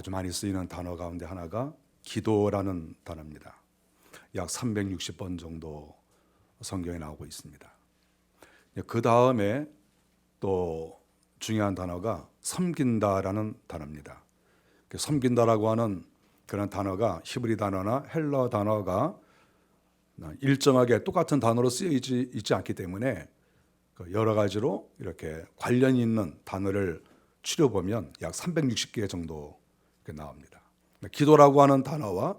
아주 많이 쓰이는 단어 가운데 하나가 기도라는 단어입니다. 약 360번 정도 성경에 나오고 있습니다. 그 다음에 또 중요한 단어가 섬긴다라는 단어입니다. 섬긴다라고 하는 그런 단어가 히브리 단어나 헬러 단어가 일정하게 똑같은 단어로 쓰여지지 있지 않기 때문에 여러 가지로 이렇게 관련이 있는 단어를 추려보면 약 360개 정도 나옵니다. 기도라고 하는 단어와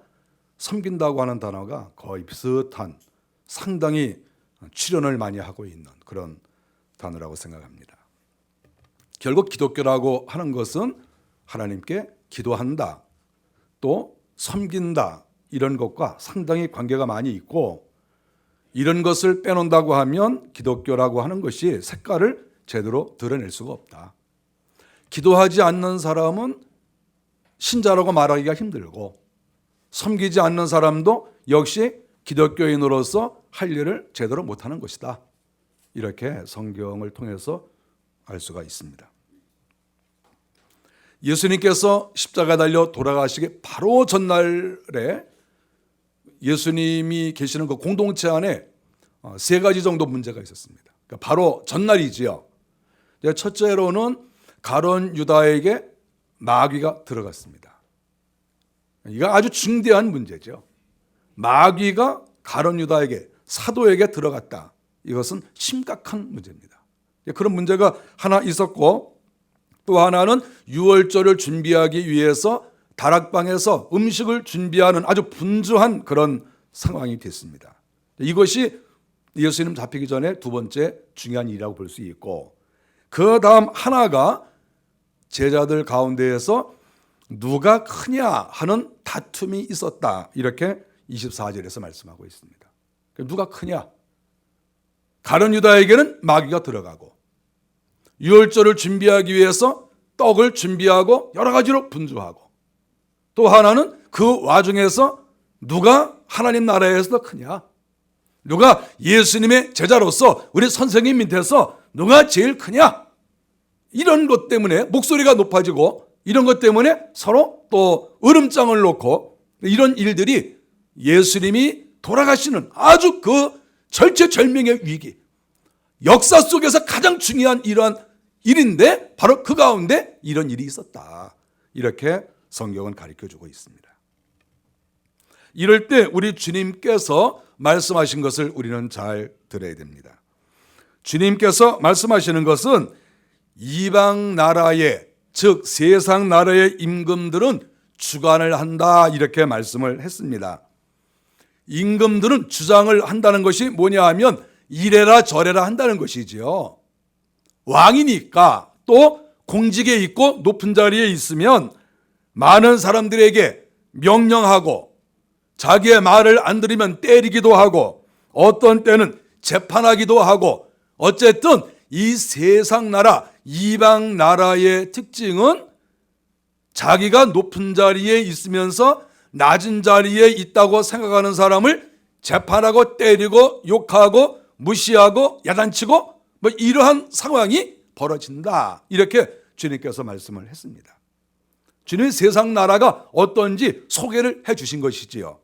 섬긴다고 하는 단어가 거의 비슷한, 상당히 출연을 많이 하고 있는 그런 단어라고 생각합니다. 결국 기독교라고 하는 것은 하나님께 기도한다, 또 섬긴다, 이런 것과 상당히 관계가 많이 있고, 이런 것을 빼놓는다고 하면 기독교라고 하는 것이 색깔을 제대로 드러낼 수가 없다. 기도하지 않는 사람은 신자라고 말하기가 힘들고, 섬기지 않는 사람도 역시 기독교인으로서 할 일을 제대로 못하는 것이다. 이렇게 성경을 통해서 알 수가 있습니다. 예수님께서 십자가 달려 돌아가시기 바로 전날에 예수님이 계시는 그 공동체 안에 세 가지 정도 문제가 있었습니다. 그러니까 바로 전날이지요. 첫째로는 가룟 유다에게 마귀가 들어갔습니다. 이거 아주 중대한 문제죠. 마귀가 가룟 유다에게, 사도에게 들어갔다. 이것은 심각한 문제입니다. 그런 문제가 하나 있었고, 또 하나는 유월절을 준비하기 위해서 다락방에서 음식을 준비하는 아주 분주한 그런 상황이 됐습니다. 이것이 예수님 잡히기 전에 두 번째 중요한 일이라고 볼 수 있고, 그 다음 하나가 제자들 가운데에서 누가 크냐 하는 다툼이 있었다. 이렇게 24절에서 말씀하고 있습니다. 누가 크냐? 가룟 유다에게는 마귀가 들어가고, 유월절을 준비하기 위해서 떡을 준비하고 여러 가지로 분주하고, 또 하나는 그 와중에서 누가 하나님 나라에서 더 크냐? 누가 예수님의 제자로서 우리 선생님 밑에서 누가 제일 크냐? 이런 것 때문에 목소리가 높아지고, 이런 것 때문에 서로 또 으름장을 놓고, 이런 일들이 예수님이 돌아가시는 아주 그 절체절명의 위기, 역사 속에서 가장 중요한 이러한 일인데 바로 그 가운데 이런 일이 있었다. 이렇게 성경은 가르쳐주고 있습니다. 이럴 때 우리 주님께서 말씀하신 것을 우리는 잘 들어야 됩니다. 주님께서 말씀하시는 것은 이방 나라의, 즉 세상 나라의 임금들은 주관을 한다, 이렇게 말씀을 했습니다. 임금들은 주장을 한다는 것이 뭐냐 하면 이래라 저래라 한다는 것이지요. 왕이니까, 또 공직에 있고 높은 자리에 있으면 많은 사람들에게 명령하고, 자기의 말을 안 들으면 때리기도 하고, 어떤 때는 재판하기도 하고, 어쨌든 이 세상 나라, 이방 나라의 특징은 자기가 높은 자리에 있으면서 낮은 자리에 있다고 생각하는 사람을 재판하고 때리고 욕하고 무시하고 야단치고 뭐 이러한 상황이 벌어진다. 이렇게 주님께서 말씀을 했습니다. 주님의 세상 나라가 어떤지 소개를 해 주신 것이지요.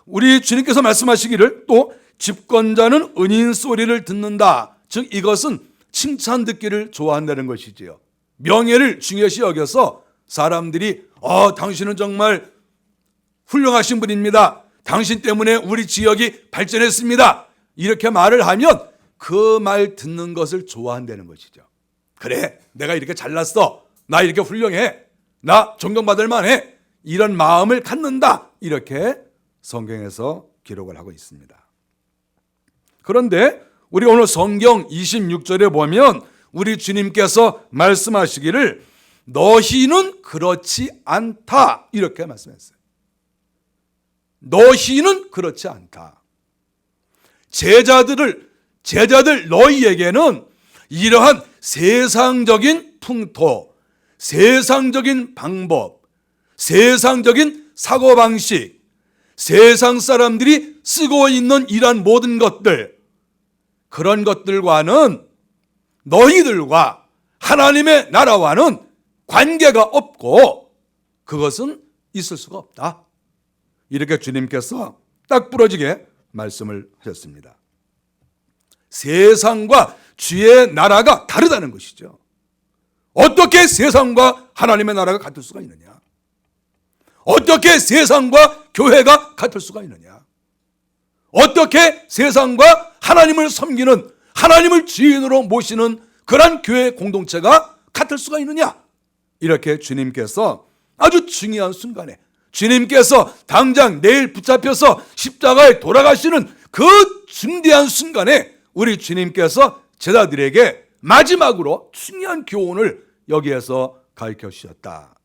우리 주님께서 말씀하시기를 또 집권자는 은인 소리를 듣는다. 즉 이것은 칭찬 듣기를 좋아한다는 것이지요. 명예를 중요시 여겨서 사람들이 당신은 정말 훌륭하신 분입니다. 당신 때문에 우리 지역이 발전했습니다. 이렇게 말을 하면 그 말 듣는 것을 좋아한다는 것이죠. 그래, 내가 이렇게 잘났어. 나 이렇게 훌륭해. 나 존경받을 만해. 이런 마음을 갖는다. 이렇게 성경에서 기록을 하고 있습니다. 그런데 우리 오늘 성경 26절에 보면 우리 주님께서 말씀하시기를 너희는 그렇지 않다. 이렇게 말씀했어요. 너희는 그렇지 않다. 제자들 너희에게는 이러한 세상적인 풍토, 세상적인 방법, 세상적인 사고방식, 세상 사람들이 쓰고 있는 이러한 모든 것들, 그런 것들과는, 너희들과 하나님의 나라와는 관계가 없고 그것은 있을 수가 없다. 이렇게 주님께서 딱 부러지게 말씀을 하셨습니다. 세상과 주의 나라가 다르다는 것이죠. 어떻게 세상과 하나님의 나라가 같을 수가 있느냐? 어떻게 세상과 교회가 같을 수가 있느냐? 어떻게 세상과 하나님을 섬기는, 하나님을 주인으로 모시는 그런 교회 공동체가 같을 수가 있느냐? 이렇게 주님께서 아주 중요한 순간에, 주님께서 당장 내일 붙잡혀서 십자가에 돌아가시는 그 중대한 순간에 우리 주님께서 제자들에게 마지막으로 중요한 교훈을 여기에서 가르쳐 주셨다.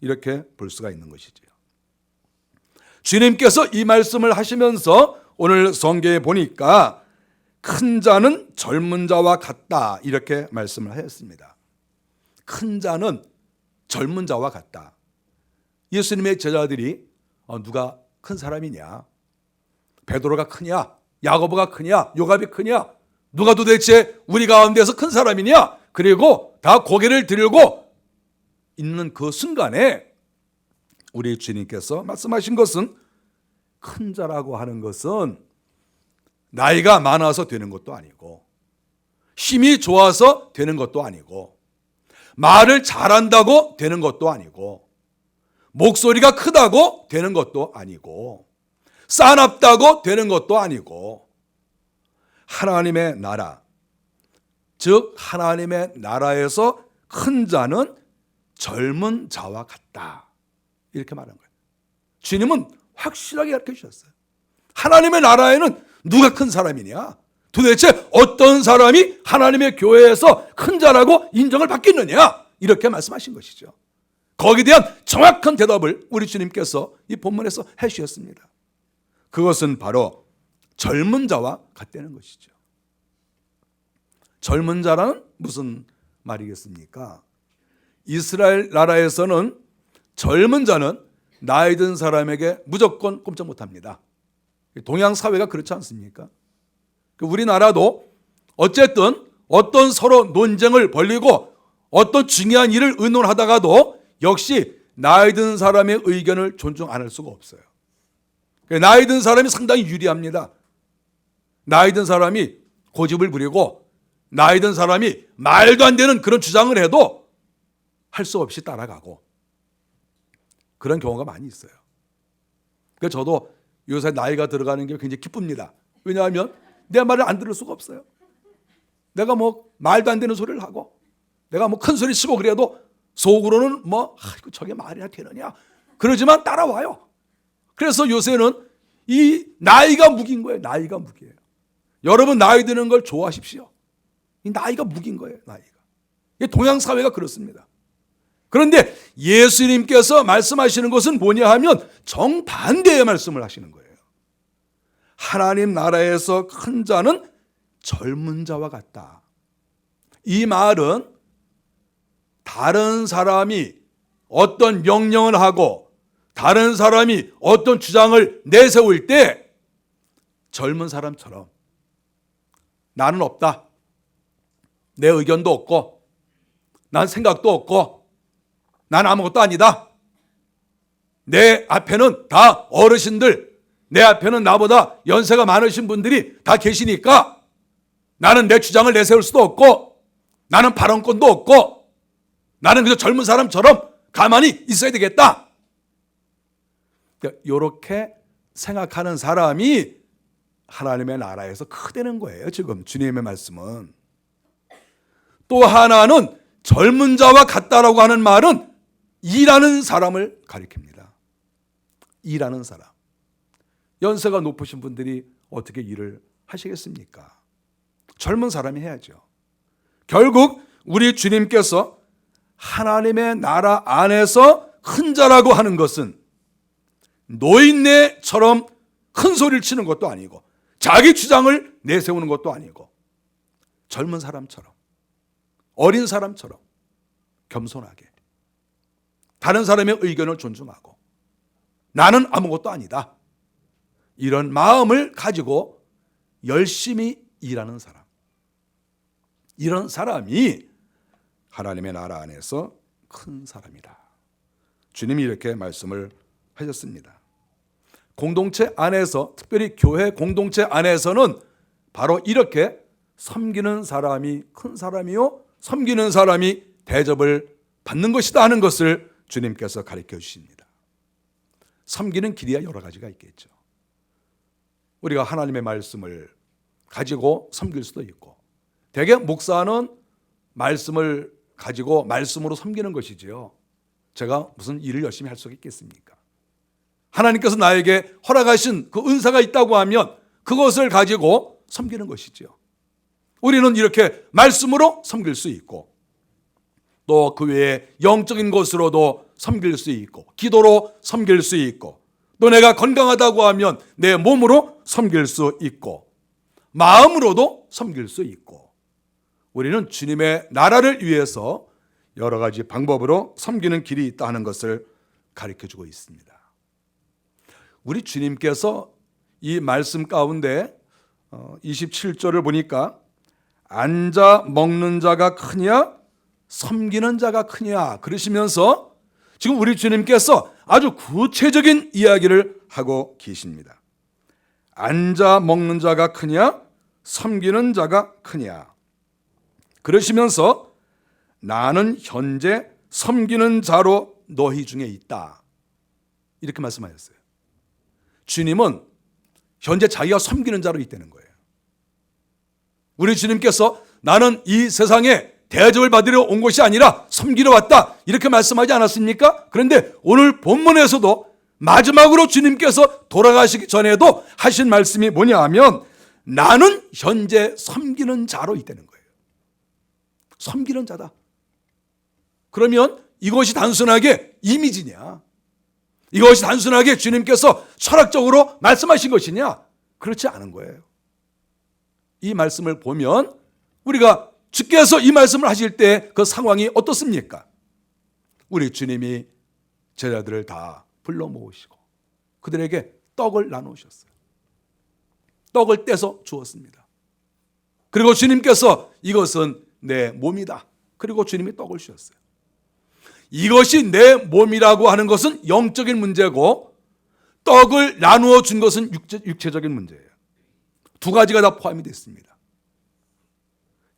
이렇게 볼 수가 있는 것이지요. 주님께서 이 말씀을 하시면서 오늘 성경에 보니까 큰 자는 젊은 자와 같다. 이렇게 말씀을 하셨습니다. 큰 자는 젊은 자와 같다. 예수님의 제자들이 누가 큰 사람이냐? 베드로가 크냐? 야고보가 크냐? 요압이 크냐? 누가 도대체 우리 가운데서 큰 사람이냐? 그리고 다 고개를 들고 있는 그 순간에 우리 주님께서 말씀하신 것은, 큰 자라고 하는 것은 나이가 많아서 되는 것도 아니고, 힘이 좋아서 되는 것도 아니고, 말을 잘한다고 되는 것도 아니고, 목소리가 크다고 되는 것도 아니고, 싸납다고 되는 것도 아니고, 하나님의 나라, 즉 하나님의 나라에서 큰 자는 젊은 자와 같다. 이렇게 말한 거예요. 주님은 확실하게 가르쳐 주셨어요. 하나님의 나라에는 누가 큰 사람이냐? 도대체 어떤 사람이 하나님의 교회에서 큰 자라고 인정을 받겠느냐? 이렇게 말씀하신 것이죠. 거기에 대한 정확한 대답을 우리 주님께서 이 본문에서 해 주셨습니다. 그것은 바로 젊은 자와 같다는 것이죠. 젊은 자라는 무슨 말이겠습니까? 이스라엘 나라에서는 젊은 자는 나이 든 사람에게 무조건 꼼짝 못합니다. 동양 사회가 그렇지 않습니까? 우리나라도 어쨌든 어떤 서로 논쟁을 벌이고 어떤 중요한 일을 의논하다가도 역시 나이 든 사람의 의견을 존중 안 할 수가 없어요. 나이 든 사람이 상당히 유리합니다. 나이 든 사람이 고집을 부리고 나이 든 사람이 말도 안 되는 그런 주장을 해도 할 수 없이 따라가고, 그런 경우가 많이 있어요. 그래서 저도 요새 나이가 들어가는 게 굉장히 기쁩니다. 왜냐하면 내 말을 안 들을 수가 없어요. 내가 뭐 말도 안 되는 소리를 하고, 내가 뭐 큰 소리 치고 그래도 속으로는 뭐 아이고 저게 말이나 되느냐 그러지만 따라와요. 그래서 요새는 이 나이가 무기인 거예요. 나이가 무기예요. 여러분 나이 드는 걸 좋아하십시오. 이 나이가 무기인 거예요. 나이가. 동양 사회가 그렇습니다. 그런데 예수님께서 말씀하시는 것은 뭐냐 하면 정반대의 말씀을 하시는 거예요. 하나님 나라에서 큰 자는 젊은 자와 같다. 이 말은 다른 사람이 어떤 명령을 하고 다른 사람이 어떤 주장을 내세울 때 젊은 사람처럼 나는 없다. 내 의견도 없고 난 생각도 없고 난 아무것도 아니다. 내 앞에는 다 어르신들, 내 앞에는 나보다 연세가 많으신 분들이 다 계시니까 나는 내 주장을 내세울 수도 없고 나는 발언권도 없고 나는 그저 젊은 사람처럼 가만히 있어야 되겠다. 이렇게 생각하는 사람이 하나님의 나라에서 크다는 거예요. 지금 주님의 말씀은. 또 하나는 젊은 자와 같다라고 하는 말은 일하는 사람을 가리킵니다. 일하는 사람. 연세가 높으신 분들이 어떻게 일을 하시겠습니까? 젊은 사람이 해야죠. 결국 우리 주님께서 하나님의 나라 안에서 큰 자라고 하는 것은 노인네처럼 큰 소리를 치는 것도 아니고 자기 주장을 내세우는 것도 아니고 젊은 사람처럼, 어린 사람처럼 겸손하게 다른 사람의 의견을 존중하고 나는 아무것도 아니다. 이런 마음을 가지고 열심히 일하는 사람. 이런 사람이 하나님의 나라 안에서 큰 사람이다. 주님이 이렇게 말씀을 하셨습니다. 공동체 안에서, 특별히 교회 공동체 안에서는 바로 이렇게 섬기는 사람이 큰 사람이요, 섬기는 사람이 대접을 받는 것이다 하는 것을 주님께서 가르쳐 주십니다. 섬기는 길이야 여러 가지가 있겠죠. 우리가 하나님의 말씀을 가지고 섬길 수도 있고, 대개 목사는 말씀을 가지고 말씀으로 섬기는 것이지요. 제가 무슨 일을 열심히 할 수가 있겠습니까? 하나님께서 나에게 허락하신 그 은사가 있다고 하면 그것을 가지고 섬기는 것이지요. 우리는 이렇게 말씀으로 섬길 수 있고, 또 그 외에 영적인 것으로도 섬길 수 있고, 기도로 섬길 수 있고, 또 내가 건강하다고 하면 내 몸으로 섬길 수 있고, 마음으로도 섬길 수 있고, 우리는 주님의 나라를 위해서 여러 가지 방법으로 섬기는 길이 있다 하는 것을 가르쳐주고 있습니다. 우리 주님께서 이 말씀 가운데 27절을 보니까 앉아 먹는 자가 크냐 섬기는 자가 크냐 그러시면서 지금 우리 주님께서 아주 구체적인 이야기를 하고 계십니다. 앉아 먹는 자가 크냐 섬기는 자가 크냐 그러시면서 나는 현재 섬기는 자로 너희 중에 있다, 이렇게 말씀하셨어요. 주님은 현재 자기가 섬기는 자로 있다는 거예요. 우리 주님께서 나는 이 세상에 대접을 받으러 온 것이 아니라 섬기러 왔다, 이렇게 말씀하지 않았습니까? 그런데 오늘 본문에서도 마지막으로 주님께서 돌아가시기 전에도 하신 말씀이 뭐냐 하면 나는 현재 섬기는 자로 있다는 거예요. 섬기는 자다. 그러면 이것이 단순하게 이미지냐? 이것이 단순하게 주님께서 철학적으로 말씀하신 것이냐? 그렇지 않은 거예요. 이 말씀을 보면 우리가 주께서 이 말씀을 하실 때 그 상황이 어떻습니까? 우리 주님이 제자들을 다 불러 모으시고 그들에게 떡을 나누셨어요. 떡을 떼서 주었습니다. 그리고 주님께서 이것은 내 몸이다. 그리고 주님이 떡을 주셨어요. 이것이 내 몸이라고 하는 것은 영적인 문제고, 떡을 나누어 준 것은 육체적인 문제예요. 두 가지가 다 포함이 됐습니다.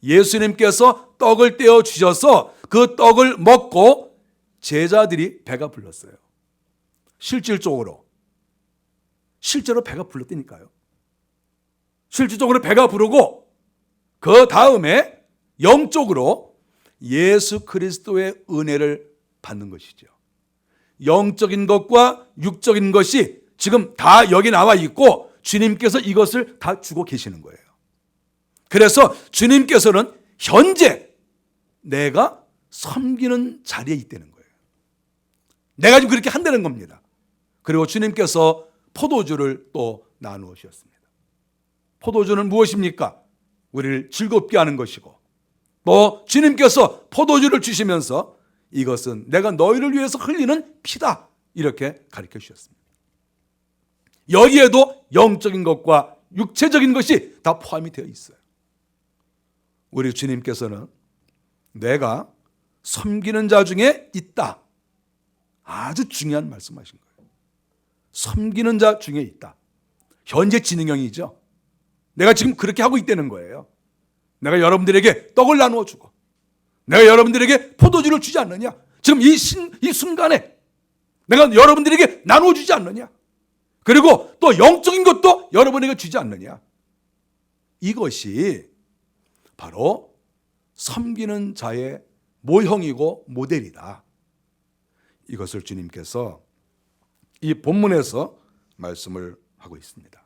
예수님께서 떡을 떼어 주셔서 그 떡을 먹고 제자들이 배가 불렀어요. 실질적으로 배가 불렀다니까요. 실질적으로 배가 부르고 그 다음에 영적으로 예수 그리스도의 은혜를 받는 것이죠. 영적인 것과 육적인 것이 지금 다 여기 나와 있고 주님께서 이것을 다 주고 계시는 거예요. 그래서 주님께서는 현재 내가 섬기는 자리에 있다는 거예요. 내가 지금 그렇게 한다는 겁니다. 그리고 주님께서 포도주를 또 나누어 주셨습니다. 포도주는 무엇입니까? 우리를 즐겁게 하는 것이고, 또 주님께서 포도주를 주시면서 이것은 내가 너희를 위해서 흘리는 피다, 이렇게 가르쳐 주셨습니다. 여기에도 영적인 것과 육체적인 것이 다 포함이 되어 있어요. 우리 주님께서는 내가 섬기는 자 중에 있다, 아주 중요한 말씀하신 거예요. 섬기는 자 중에 있다. 현재 진행형이죠. 내가 지금 그렇게 하고 있다는 거예요. 내가 여러분들에게 떡을 나누어 주고 내가 여러분들에게 포도주를 주지 않느냐? 지금 이 순간에 내가 여러분들에게 나누어 주지 않느냐? 그리고 또 영적인 것도 여러분에게 주지 않느냐? 이것이 바로 섬기는 자의 모형이고 모델이다. 이것을 주님께서 이 본문에서 말씀을 하고 있습니다.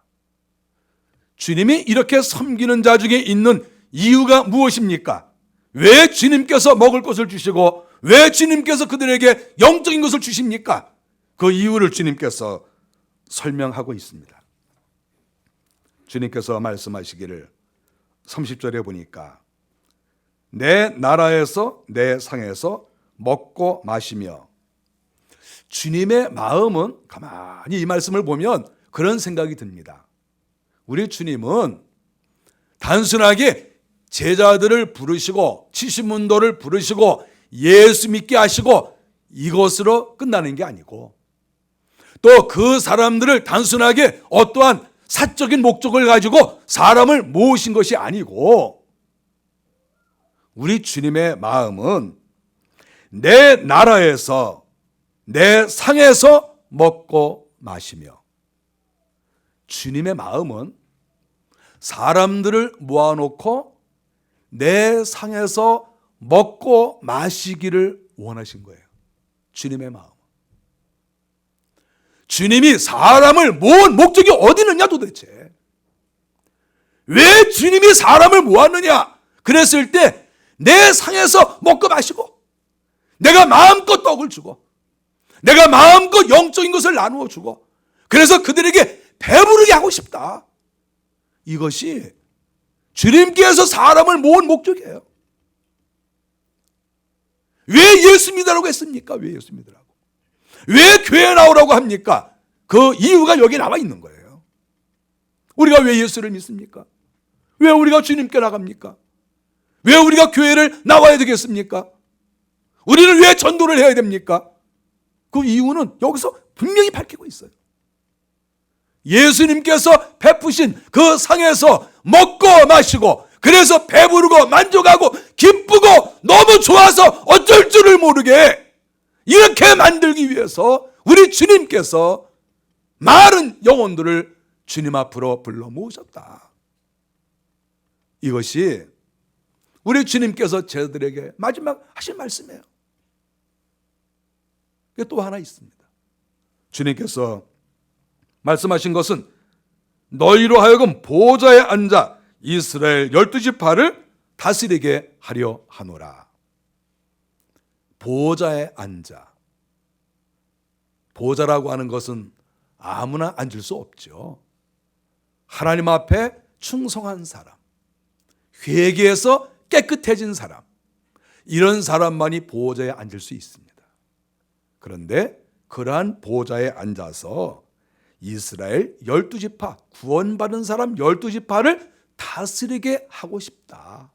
주님이 이렇게 섬기는 자 중에 있는 이유가 무엇입니까? 왜 주님께서 먹을 것을 주시고 왜 주님께서 그들에게 영적인 것을 주십니까? 그 이유를 주님께서 설명하고 있습니다. 주님께서 말씀하시기를 30절에 보니까 내 나라에서 내 상에서 먹고 마시며, 주님의 마음은 가만히 이 말씀을 보면 그런 생각이 듭니다. 우리 주님은 단순하게 제자들을 부르시고 70문도를 부르시고 예수 믿게 하시고 이것으로 끝나는 게 아니고, 또 그 사람들을 단순하게 어떠한 사적인 목적을 가지고 사람을 모으신 것이 아니고, 우리 주님의 마음은 내 나라에서, 내 상에서 먹고 마시며, 주님의 마음은 사람들을 모아놓고 내 상에서 먹고 마시기를 원하신 거예요. 주님의 마음. 주님이 사람을 모은 목적이 어디 있느냐 도대체. 왜 주님이 사람을 모았느냐? 그랬을 때 내 상에서 먹고 마시고, 내가 마음껏 떡을 주고, 내가 마음껏 영적인 것을 나누어 주고, 그래서 그들에게 배부르게 하고 싶다. 이것이 주님께서 사람을 모은 목적이에요. 왜 예수 믿으라고 했습니까? 왜 예수 믿으라고? 왜 교회 나오라고 합니까? 그 이유가 여기 나와 있는 거예요. 우리가 왜 예수를 믿습니까? 왜 우리가 주님께 나갑니까? 왜 우리가 교회를 나와야 되겠습니까? 우리는 왜 전도를 해야 됩니까? 그 이유는 여기서 분명히 밝히고 있어요. 예수님께서 베푸신 그 상에서 먹고 마시고, 그래서 배부르고 만족하고 기쁘고 너무 좋아서 어쩔 줄을 모르게 이렇게 만들기 위해서 우리 주님께서 많은 영혼들을 주님 앞으로 불러 모으셨다. 이것이 우리 주님께서 제자들에게 마지막 하신 말씀이에요. 또 하나 있습니다. 주님께서 말씀하신 것은 너희로 하여금 보좌에 앉아 이스라엘 12지파를 다스리게 하려 하노라. 보좌에 앉아. 보좌라고 하는 것은 아무나 앉을 수 없죠. 하나님 앞에 충성한 사람, 회개해서 깨끗해진 사람, 이런 사람만이 보좌에 앉을 수 있습니다. 그런데 그러한 보좌에 앉아서 이스라엘 12지파, 구원받은 사람 12지파를 다스리게 하고 싶다.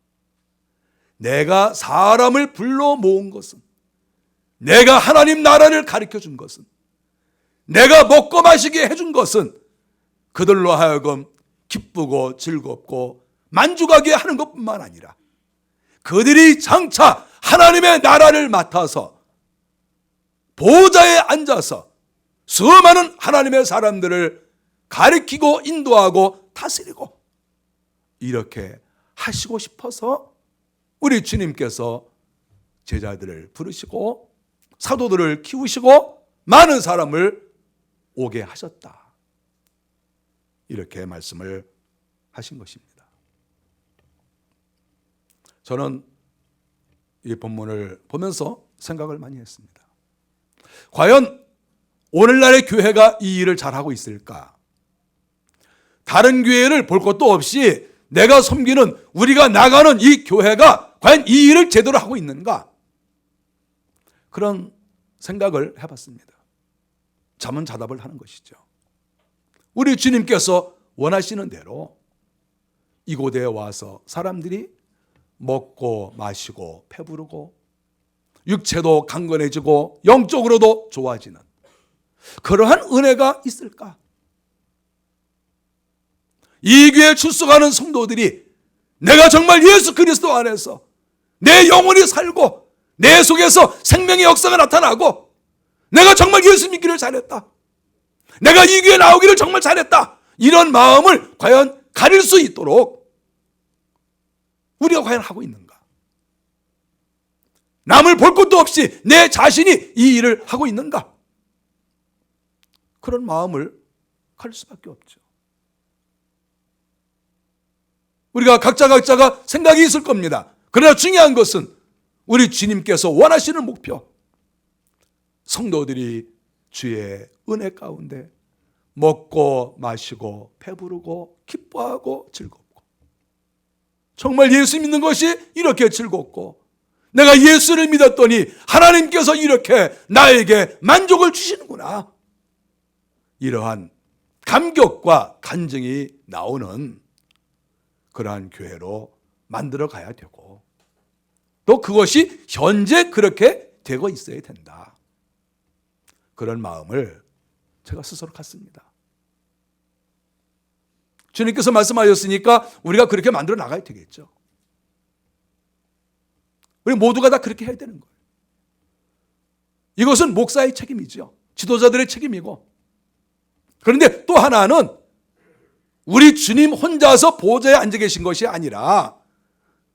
내가 사람을 불러 모은 것은, 내가 하나님 나라를 가르쳐 준 것은, 내가 먹고 마시게 해준 것은 그들로 하여금 기쁘고 즐겁고 만족하게 하는 것뿐만 아니라 그들이 장차 하나님의 나라를 맡아서 보좌에 앉아서 수많은 하나님의 사람들을 가리키고 인도하고 다스리고 이렇게 하시고 싶어서 우리 주님께서 제자들을 부르시고 사도들을 키우시고 많은 사람을 오게 하셨다. 이렇게 말씀을 하신 것입니다. 저는 이 본문을 보면서 생각을 많이 했습니다. 과연 오늘날의 교회가 이 일을 잘하고 있을까? 다른 교회를 볼 것도 없이 내가 섬기는, 우리가 나가는 이 교회가 과연 이 일을 제대로 하고 있는가? 그런 생각을 해봤습니다. 자문자답을 하는 것이죠. 우리 주님께서 원하시는 대로 이곳에 와서 사람들이 먹고 마시고 배부르고 육체도 강건해지고 영적으로도 좋아지는 그러한 은혜가 있을까? 이 교회에 출석하는 성도들이 내가 정말 예수 그리스도 안에서 내 영혼이 살고 내 속에서 생명의 역사가 나타나고 내가 정말 예수 믿기를 잘했다, 내가 이 교회에 나오기를 정말 잘했다, 이런 마음을 과연 가릴 수 있도록 우리가 과연 하고 있는가? 남을 볼 것도 없이 내 자신이 이 일을 하고 있는가? 그런 마음을 가질 수밖에 없죠. 우리가 각자가 생각이 있을 겁니다. 그러나 중요한 것은 우리 주님께서 원하시는 목표, 성도들이 주의 은혜 가운데 먹고 마시고 배부르고 기뻐하고 즐겁고, 정말 예수 믿는 것이 이렇게 즐겁고 내가 예수를 믿었더니 하나님께서 이렇게 나에게 만족을 주시는구나, 이러한 감격과 간증이 나오는 그러한 교회로 만들어 가야 되고, 또 그것이 현재 그렇게 되고 있어야 된다. 그런 마음을 제가 스스로 갖습니다. 주님께서 말씀하셨으니까 우리가 그렇게 만들어 나가야 되겠죠. 우리 모두가 다 그렇게 해야 되는 거예요. 이것은 목사의 책임이죠. 지도자들의 책임이고. 그런데 또 하나는 우리 주님 혼자서 보좌에 앉아 계신 것이 아니라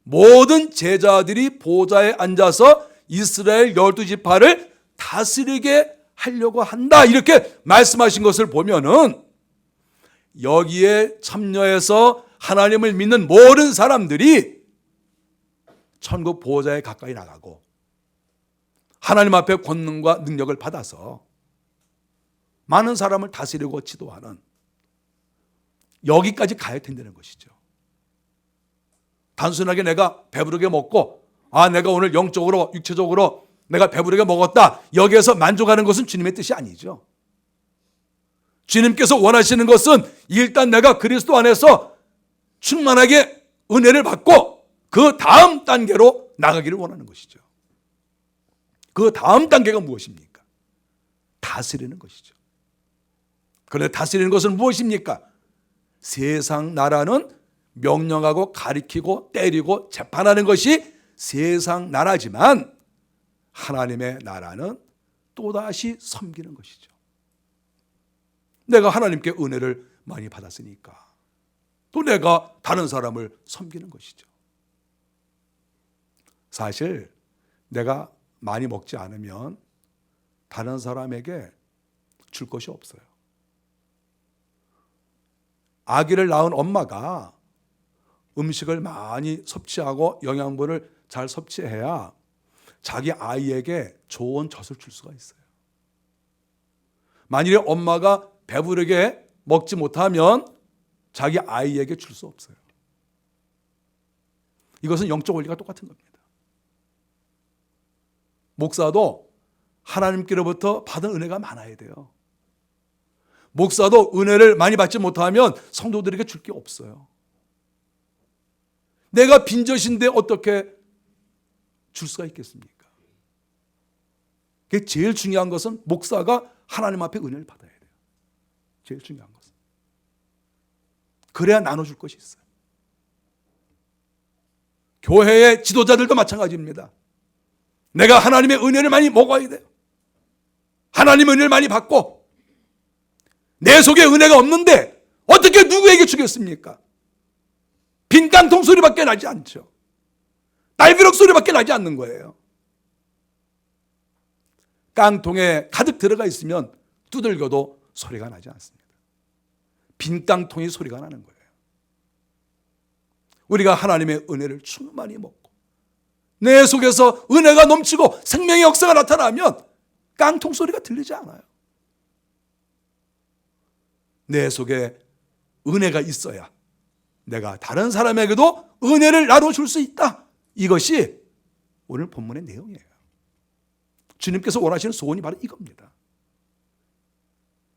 모든 제자들이 보좌에 앉아서 이스라엘 12지파를 다스리게 하려고 한다. 이렇게 말씀하신 것을 보면은 여기에 참여해서 하나님을 믿는 모든 사람들이 천국 보좌에 가까이 나가고 하나님 앞에 권능과 능력을 받아서 많은 사람을 다스리고 지도하는 여기까지 가야 된다는 것이죠. 단순하게 내가 배부르게 먹고 내가 오늘 영적으로 육체적으로 내가 배부르게 먹었다 여기에서 만족하는 것은 주님의 뜻이 아니죠. 주님께서 원하시는 것은 일단 내가 그리스도 안에서 충만하게 은혜를 받고 그 다음 단계로 나가기를 원하는 것이죠. 그 다음 단계가 무엇입니까? 다스리는 것이죠. 그런데 다스리는 것은 무엇입니까? 세상 나라는 명령하고 가리키고 때리고 재판하는 것이 세상 나라지만 하나님의 나라는 또다시 섬기는 것이죠. 내가 하나님께 은혜를 많이 받았으니까 또 내가 다른 사람을 섬기는 것이죠. 사실 내가 많이 먹지 않으면 다른 사람에게 줄 것이 없어요. 아기를 낳은 엄마가 음식을 많이 섭취하고 영양분을 잘 섭취해야 자기 아이에게 좋은 젖을 줄 수가 있어요. 만일에 엄마가 배부르게 먹지 못하면 자기 아이에게 줄 수 없어요. 이것은 영적 원리가 똑같은 겁니다. 목사도 하나님께로부터 받은 은혜가 많아야 돼요. 목사도 은혜를 많이 받지 못하면 성도들에게 줄 게 없어요. 내가 빈젖인데 어떻게 줄 수가 있겠습니까? 제일 중요한 것은 목사가 하나님 앞에 은혜를 받아야 돼요. 제일 중요한 것은. 그래야 나눠줄 것이 있어요. 교회의 지도자들도 마찬가지입니다. 내가 하나님의 은혜를 많이 먹어야 돼요. 하나님의 은혜를 많이 받고 내 속에 은혜가 없는데 어떻게 누구에게 주겠습니까? 빈 깡통 소리밖에 나지 않죠. 딸비록 소리밖에 나지 않는 거예요. 깡통에 가득 들어가 있으면 두들겨도 소리가 나지 않습니다. 빈 깡통이 소리가 나는 거예요. 우리가 하나님의 은혜를 충만히 먹고 내 속에서 은혜가 넘치고 생명의 역사가 나타나면 깡통 소리가 들리지 않아요. 내 속에 은혜가 있어야 내가 다른 사람에게도 은혜를 나눠줄 수 있다. 이것이 오늘 본문의 내용이에요. 주님께서 원하시는 소원이 바로 이겁니다.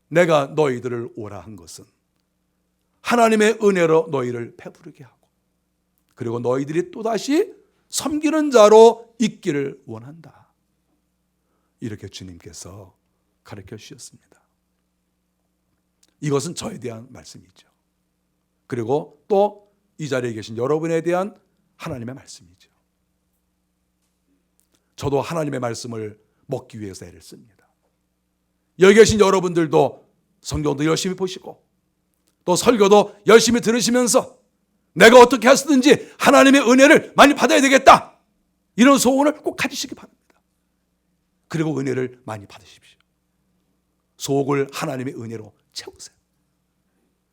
내가 너희들을 오라 한 것은 하나님의 은혜로 너희를 배부르게 하고 그리고 너희들이 또다시 섬기는 자로 있기를 원한다. 이렇게 주님께서 가르쳐 주셨습니다. 이것은 저에 대한 말씀이죠. 그리고 또 이 자리에 계신 여러분에 대한 하나님의 말씀이죠. 저도 하나님의 말씀을 먹기 위해서 애를 씁니다. 여기 계신 여러분들도 성경도 열심히 보시고 또 설교도 열심히 들으시면서 내가 어떻게 하시든지 하나님의 은혜를 많이 받아야 되겠다. 이런 소원을 꼭 가지시기 바랍니다. 그리고 은혜를 많이 받으십시오. 속을 하나님의 은혜로 채우세요.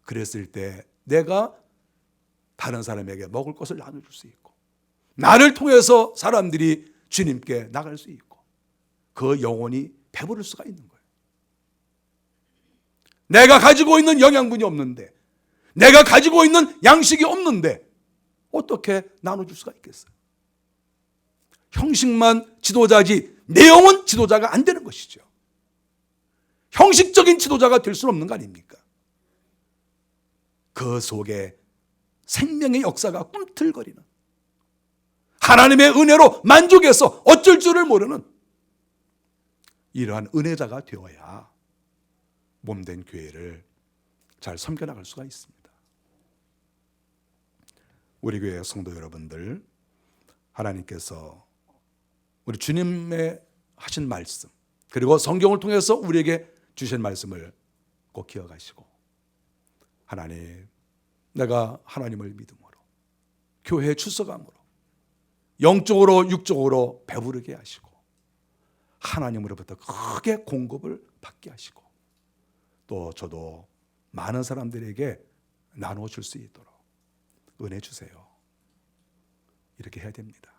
그랬을 때 내가 다른 사람에게 먹을 것을 나눠줄 수 있고 나를 통해서 사람들이 주님께 나갈 수 있고 그 영혼이 배부를 수가 있는 거예요. 내가 가지고 있는 영양분이 없는데 내가 가지고 있는 양식이 없는데 어떻게 나눠줄 수가 있겠어요? 형식만 지도자지 내용은 지도자가 안 되는 것이죠. 형식적인 지도자가 될 수는 없는 거 아닙니까? 그 속에 생명의 역사가 꿈틀거리는 하나님의 은혜로 만족해서 어쩔 줄을 모르는 이러한 은혜자가 되어야 몸된 교회를 잘 섬겨나갈 수가 있습니다. 우리 교회 성도 여러분들, 하나님께서 우리 주님의 하신 말씀, 그리고 성경을 통해서 우리에게 주신 말씀을 꼭 기억하시고, 하나님, 내가 하나님을 믿음으로 교회에 출석함으로 영적으로 육적으로 배부르게 하시고 하나님으로부터 크게 공급을 받게 하시고, 또 저도 많은 사람들에게 나눠줄 수 있도록 은혜 주세요. 이렇게 해야 됩니다.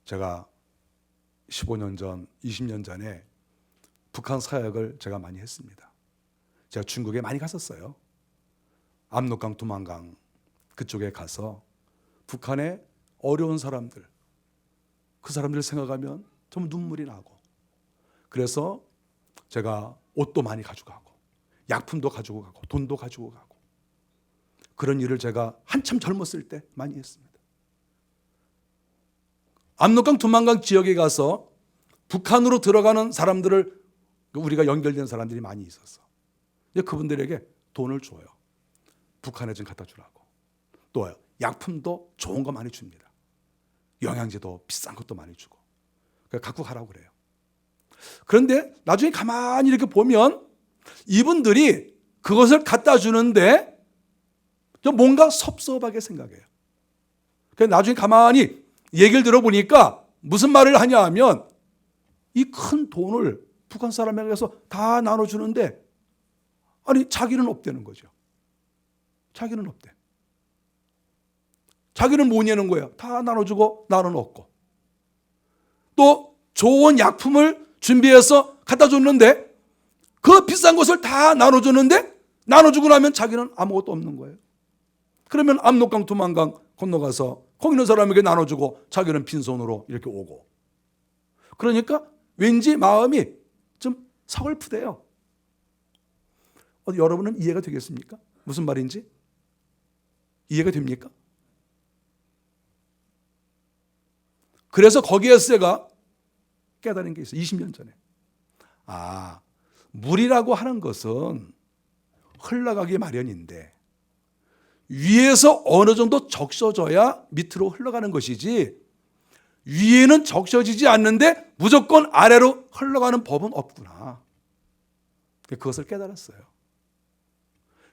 제가 15년 전, 20년 전에 북한 사역을 제가 많이 했습니다. 제가 중국에 많이 갔었어요. 압록강, 두만강 그쪽에 가서 북한의 어려운 사람들, 그 사람들을 생각하면 좀 눈물이 나고, 그래서 제가 옷도 많이 가져가고 약품도 가지고 가고 돈도 가지고 가고, 그런 일을 제가 한참 젊었을 때 많이 했습니다. 압록강, 두만강 지역에 가서 북한으로 들어가는 사람들을, 우리가 연결된 사람들이 많이 있었어. 그분들에게 돈을 줘요. 북한에 좀 갖다 주라고. 또 약품도 좋은 거 많이 줍니다. 영양제도 비싼 것도 많이 주고. 갖고 가라고 그래요. 그런데 나중에 가만히 이렇게 보면 이분들이 그것을 갖다 주는데 좀 뭔가 섭섭하게 생각해요. 그래서 나중에 가만히 얘기를 들어보니까 무슨 말을 하냐 하면, 이 큰 돈을 북한 사람에게서 다 나눠주는데, 아니 자기는 없다는 거죠. 자기는 없대. 자기는 뭐냐는 거예요. 다 나눠주고 나는 없고. 또 좋은 약품을 준비해서 갖다 줬는데 그 비싼 것을 다 나눠줬는데, 나눠주고 나면 자기는 아무것도 없는 거예요. 그러면 압록강, 두만강 건너가서 거기 있는 사람에게 나눠주고 자기는 빈손으로 이렇게 오고, 그러니까 왠지 마음이 좀 서글프대요. 여러분은 이해가 되겠습니까? 무슨 말인지 이해가 됩니까? 그래서 거기에서 제가 깨달은 게 있어요. 20년 전에. 물이라고 하는 것은 흘러가기 마련인데 위에서 어느 정도 적셔져야 밑으로 흘러가는 것이지, 위에는 적셔지지 않는데 무조건 아래로 흘러가는 법은 없구나. 그것을 깨달았어요.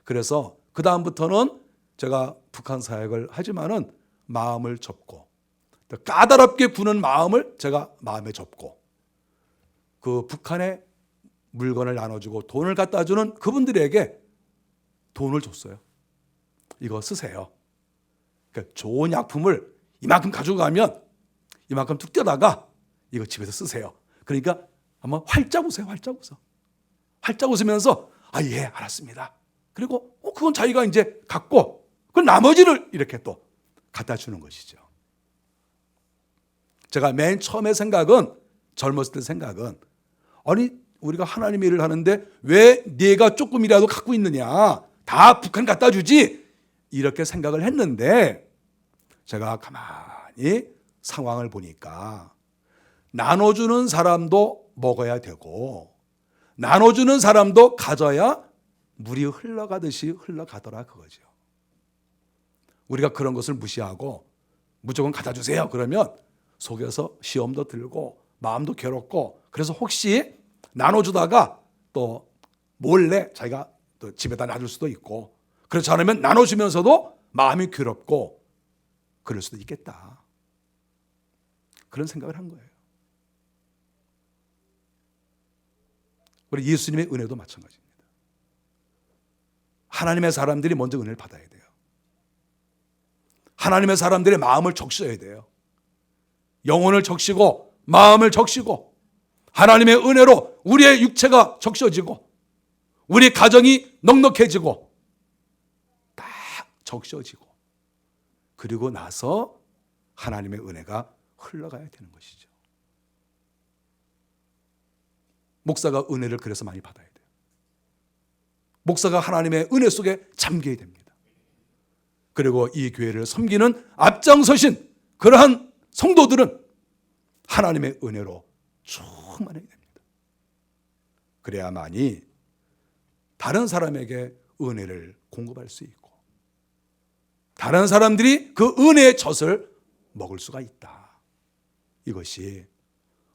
그래서 그 다음부터는 제가 북한 사역을 하지만은 마음을 접고, 까다롭게 구는 마음을 제가 마음에 접고, 그 북한에 물건을 나눠주고 돈을 갖다 주는 그분들에게 돈을 줬어요. 이거 쓰세요. 그러니까 좋은 약품을 이만큼 가지고 가면 이만큼 툭 떼다가 이거 집에서 쓰세요. 그러니까 한번 활짝 웃어요. 활짝 웃어. 활짝 웃으면서 예, 알았습니다. 그리고 그건 자기가 이제 갖고 그 나머지를 이렇게 또 갖다 주는 것이죠. 제가 맨 처음에 생각은, 젊었을 때 생각은, 아니 우리가 하나님의 일을 하는데 왜 네가 조금이라도 갖고 있느냐, 다 북한 갖다 주지, 이렇게 생각을 했는데, 제가 가만히 상황을 보니까 나눠주는 사람도 먹어야 되고 나눠주는 사람도 가져야 물이 흘러가듯이 흘러가더라 그거죠. 우리가 그런 것을 무시하고 무조건 갖다 주세요 그러면 속에서 시험도 들고 마음도 괴롭고, 그래서 혹시 나눠주다가 또 몰래 자기가 또 집에다 놔둘 수도 있고, 그렇지 않으면 나눠주면서도 마음이 괴롭고 그럴 수도 있겠다, 그런 생각을 한 거예요. 우리 예수님의 은혜도 마찬가지입니다. 하나님의 사람들이 먼저 은혜를 받아야 돼요. 하나님의 사람들의 마음을 적셔야 돼요. 영혼을 적시고 마음을 적시고 하나님의 은혜로 우리의 육체가 적셔지고 우리 가정이 넉넉해지고 딱 적셔지고, 그리고 나서 하나님의 은혜가 흘러가야 되는 것이죠. 목사가 은혜를 그래서 많이 받아야 돼요. 목사가 하나님의 은혜 속에 잠겨야 됩니다. 그리고 이 교회를 섬기는 앞장서신 그러한 성도들은 하나님의 은혜로 충만해야 됩니다. 그래야만이 다른 사람에게 은혜를 공급할 수 있고 다른 사람들이 그 은혜의 젖을 먹을 수가 있다. 이것이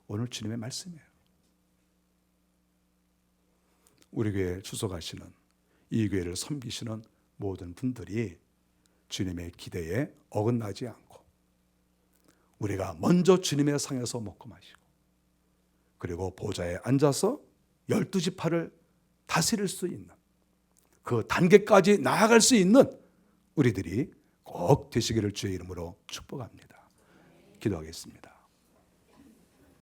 오늘 주님의 말씀이에요. 우리 교회에 출석하시는 이 교회를 섬기시는 모든 분들이 주님의 기대에 어긋나지 않고 우리가 먼저 주님의 상에서 먹고 마시고 그리고 보좌에 앉아서 12지파를 다스릴 수 있는 그 단계까지 나아갈 수 있는 우리들이 꼭 되시기를 주의 이름으로 축복합니다. 기도하겠습니다.